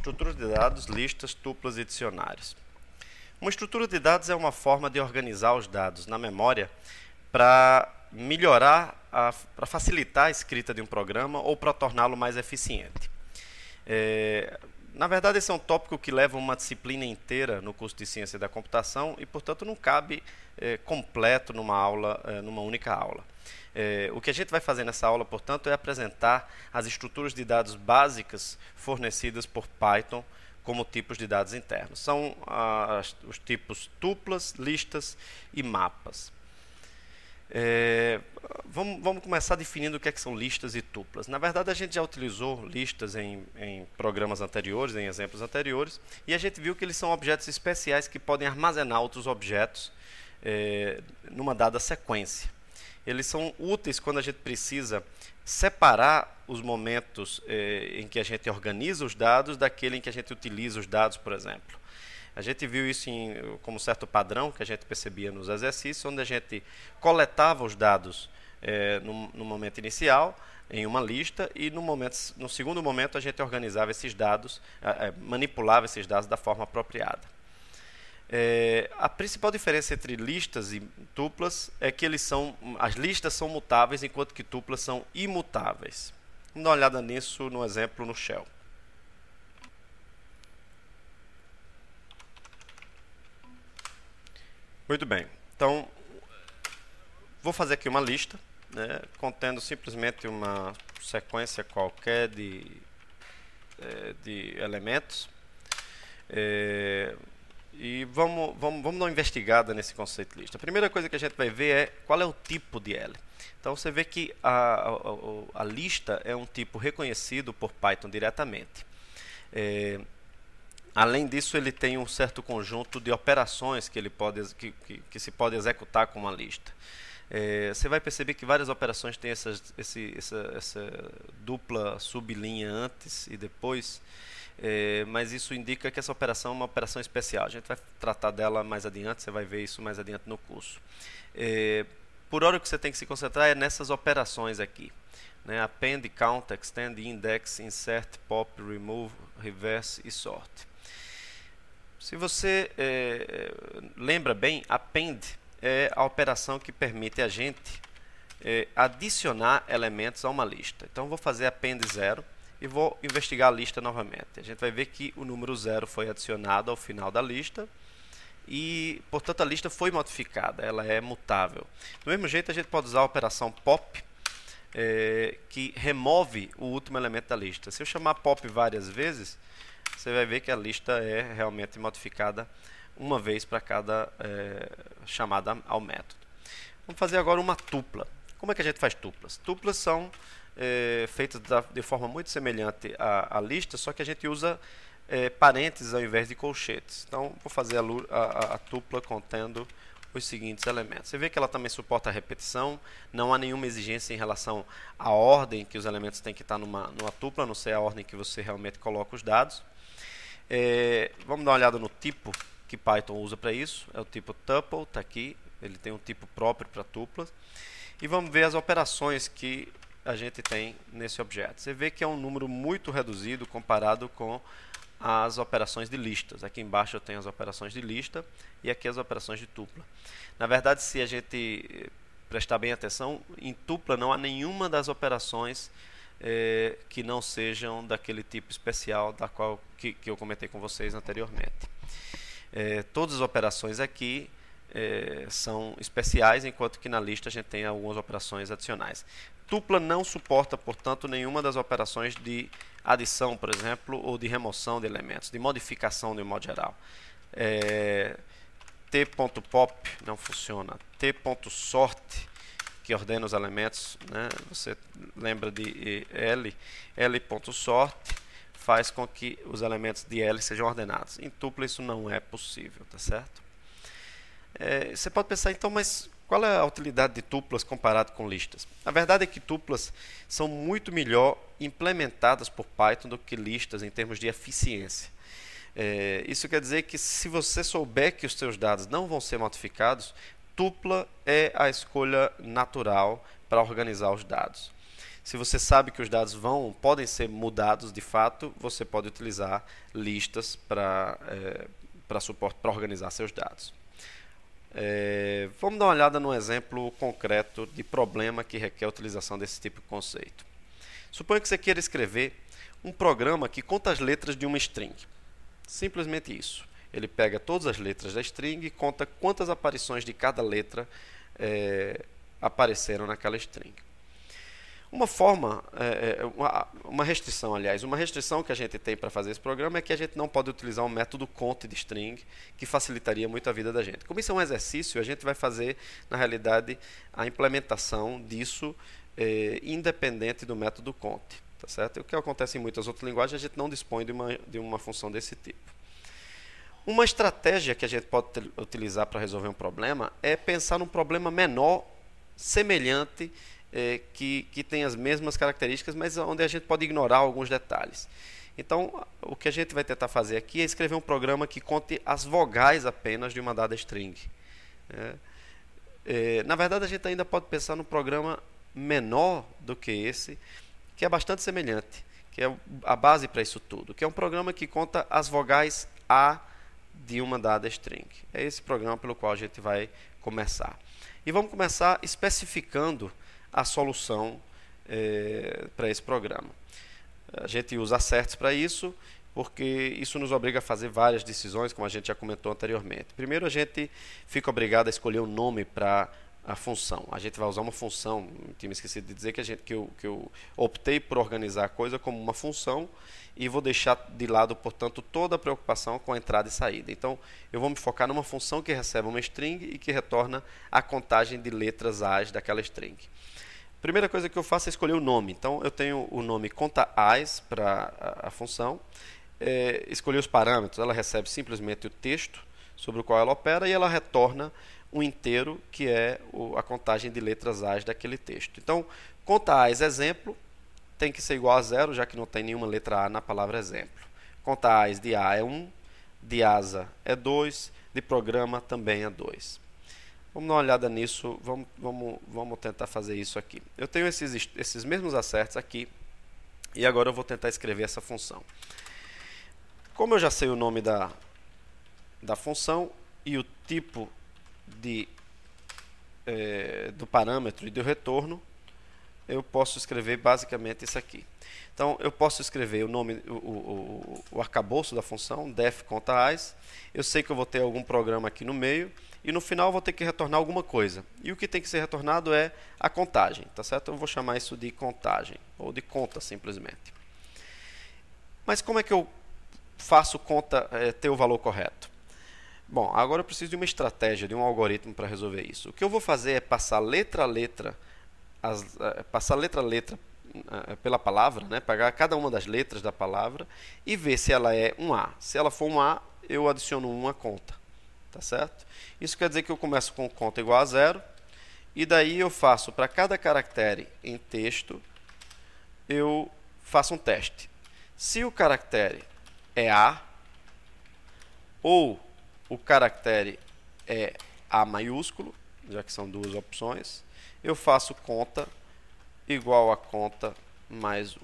Estrutura de dados, listas, tuplas e dicionários. Uma estrutura de dados é uma forma de organizar os dados na memória para melhorar, para facilitar a escrita de um programa ou para torná-lo mais eficiente. Na verdade, esse é um tópico que leva uma disciplina inteira no curso de Ciência da Computação e, portanto, não cabe completo numa aula, numa única aula. O que a gente vai fazer nessa aula, portanto, é apresentar as estruturas de dados básicas fornecidas por Python como tipos de dados internos. São os tipos tuplas, listas e mapas. Vamos começar definindo o que são listas e tuplas. Na verdade, a gente já utilizou listas em programas anteriores, em exemplos anteriores, e a gente viu que eles são objetos especiais que podem armazenar outros objetos numa dada sequência. Eles são úteis quando a gente precisa separar os momentos em que a gente organiza os dados daquele em que a gente utiliza os dados, por exemplo. A gente viu isso como certo padrão que a gente percebia nos exercícios, onde a gente coletava os dados no momento inicial, em uma lista, e no segundo momento a gente organizava esses dados, manipulava esses dados da forma apropriada. A principal diferença entre listas e tuplas é que as listas são mutáveis, enquanto que tuplas são imutáveis. Vamos dar uma olhada nisso no exemplo no Shell. Muito bem, então vou fazer aqui uma lista, contendo simplesmente uma sequência qualquer de elementos. E vamos dar uma investigada nesse conceito de lista. A primeira coisa que a gente vai ver é qual é o tipo de L. Então você vê que a lista é um tipo reconhecido por Python diretamente. Além disso, ele tem um certo conjunto de operações que se pode executar com uma lista. Você vai perceber que várias operações têm essa dupla sublinha antes e depois. Mas isso indica que essa operação é uma operação especial. A gente vai tratar dela mais adiante, você vai ver isso mais adiante no curso. Por hora, o que você tem que se concentrar é nessas operações aqui. Append, count, extend, index, insert, pop, remove, reverse e sort. Se você lembra bem, append é a operação que permite a gente adicionar elementos a uma lista. Então, vou fazer append 0. E vou investigar a lista novamente. A gente vai ver que o número 0 foi adicionado ao final da lista e, portanto, a lista foi modificada, ela é mutável. Do mesmo jeito, a gente pode usar a operação pop, que remove o último elemento da lista. Se eu chamar pop várias vezes, você vai ver que a lista é realmente modificada uma vez para cada chamada ao método. Vamos fazer agora uma tupla. Como é que a gente faz tuplas? Tuplas são feitas de forma muito semelhante à lista, só que a gente usa parênteses ao invés de colchetes. Então, vou fazer a tupla contendo os seguintes elementos. Você vê que ela também suporta a repetição, não há nenhuma exigência em relação à ordem que os elementos têm que estar numa tupla, a não ser a ordem que você realmente coloca os dados. Vamos dar uma olhada no tipo que Python usa para isso. É o tipo tuple, está aqui, ele tem um tipo próprio para tuplas. E vamos ver as operações que a gente tem nesse objeto. Você vê que é um número muito reduzido comparado com as operações de listas. Aqui embaixo eu tenho as operações de lista e aqui as operações de tupla. Na verdade, se a gente prestar bem atenção, em tupla não há nenhuma das operações que não sejam daquele tipo especial que eu comentei com vocês anteriormente. Todas as operações aqui são especiais, enquanto que na lista a gente tem algumas operações adicionais. Tupla não suporta, portanto, nenhuma das operações de adição, por exemplo, ou de remoção de elementos, de modificação de um modo geral. T.pop não funciona. T.sort, que ordena os elementos, você lembra de L.sort, faz com que os elementos de L sejam ordenados. Em tupla isso não é possível, tá certo? Você pode pensar, então, mas qual é a utilidade de tuplas comparado com listas? A verdade é que tuplas são muito melhor implementadas por Python do que listas em termos de eficiência. Isso quer dizer que se você souber que os seus dados não vão ser modificados, tupla é a escolha natural para organizar os dados. Se você sabe que os dados podem ser mudados de fato, você pode utilizar listas para suporte, para organizar seus dados. Vamos dar uma olhada num exemplo concreto de problema que requer a utilização desse tipo de conceito. Suponha que você queira escrever um programa que conta as letras de uma string. Simplesmente isso. Ele pega todas as letras da string e conta quantas aparições de cada letra apareceram naquela string. Uma restrição que a gente tem para fazer esse programa é que a gente não pode utilizar um método count de string, que facilitaria muito a vida da gente. Como isso é um exercício, a gente vai fazer, na realidade, a implementação disso independente do método count. Tá certo? O que acontece em muitas outras linguagens, a gente não dispõe de uma função desse tipo. Uma estratégia que a gente pode utilizar para resolver um problema é pensar num problema menor, semelhante, que tem as mesmas características, mas onde a gente pode ignorar alguns detalhes. Então, o que a gente vai tentar fazer aqui é escrever um programa que conte as vogais apenas de uma dada string. Na verdade, a gente ainda pode pensar num programa menor do que esse, que é bastante semelhante, que é a base para isso tudo, que é um programa que conta as vogais A de uma dada string. É esse programa pelo qual a gente vai começar. E vamos começar especificando a solução para esse programa. A gente usa asserts para isso, porque isso nos obriga a fazer várias decisões, como a gente já comentou anteriormente. Primeiro, a gente fica obrigado a escolher um nome para a função. A gente vai usar uma função, tinha me esquecido de dizer que eu optei por organizar a coisa como uma função e vou deixar de lado, portanto, toda a preocupação com a entrada e saída. Então, eu vou me focar numa função que recebe uma string e que retorna a contagem de letras A's daquela string. A primeira coisa que eu faço é escolher o nome. Então, eu tenho o nome contaAs para a função, escolhi os parâmetros, ela recebe simplesmente o texto sobre o qual ela opera e ela retorna um inteiro, que é a contagem de letras A's daquele texto. Então, contaAs exemplo tem que ser igual a 0, já que não tem nenhuma letra A na palavra exemplo. ContaAs de A é 1, de asa é 2, de programa também é 2. Vamos dar uma olhada nisso, vamos tentar fazer isso aqui. Eu tenho esses mesmos asserts aqui, e agora eu vou tentar escrever essa função. Como eu já sei o nome da função e o tipo do parâmetro e do retorno, eu posso escrever basicamente isso aqui. Então, eu posso escrever o nome, o arcabouço da função, def contaAs. Eu sei que eu vou ter algum programa aqui no meio, e no final eu vou ter que retornar alguma coisa. E o que tem que ser retornado é a contagem, tá certo? Eu vou chamar isso de contagem, ou de conta simplesmente. Mas como é que eu faço conta ter o valor correto? Bom, agora eu preciso de uma estratégia, de um algoritmo para resolver isso. O que eu vou fazer é passar letra a letra, pela palavra, né? Pegar cada uma das letras da palavra e ver se ela é um A. Se ela for um A, eu adiciono 1 à conta. Tá certo? Isso quer dizer que eu começo com conta igual a 0, e daí eu faço para cada caractere em texto, eu faço um teste. Se o caractere é A, ou o caractere é A maiúsculo, já que são duas opções, eu faço conta igual a conta mais 1.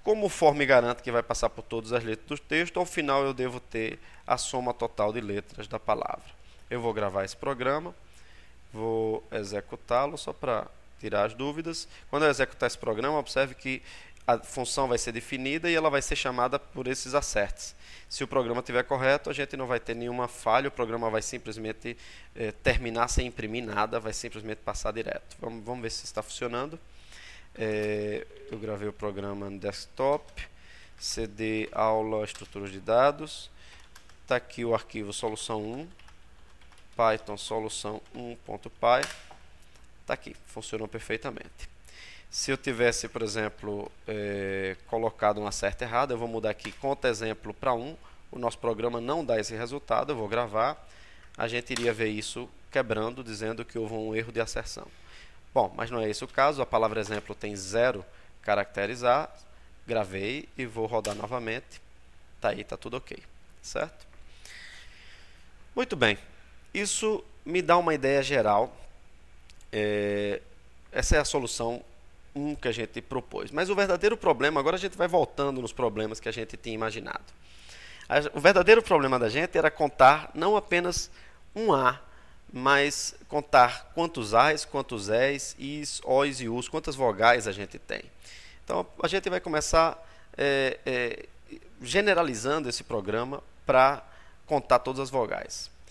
Como o for me garante que vai passar por todas as letras do texto, ao final eu devo ter a soma total de letras da palavra. Eu vou gravar esse programa, vou executá-lo só para tirar as dúvidas. Quando eu executar esse programa, observe que a função vai ser definida e ela vai ser chamada por esses asserts. Se o programa estiver correto, a gente não vai ter nenhuma falha, o programa vai simplesmente terminar sem imprimir nada, vai simplesmente passar direto. Vamos ver se está funcionando. Eu gravei o programa no desktop, cd aula estruturas de dados, está aqui o arquivo solução 1, python solução 1.py, está aqui, funcionou perfeitamente. Se eu tivesse, por exemplo, colocado um acerto errado, eu vou mudar aqui conta exemplo para 1, o nosso programa não dá esse resultado, eu vou gravar, a gente iria ver isso quebrando, dizendo que houve um erro de asserção. Bom, mas não é esse o caso, a palavra exemplo tem 0 caracteres A, gravei e vou rodar novamente, tá aí, tá tudo ok, certo? Muito bem, isso me dá uma ideia geral, essa é a solução um que a gente propôs. Mas o verdadeiro problema, agora a gente vai voltando nos problemas que a gente tinha imaginado. O verdadeiro problema da gente era contar não apenas um A, mas contar quantos A's, quantos E's, I's, O's e U's, quantas vogais a gente tem. Então a gente vai começar generalizando esse programa para contar todas as vogais.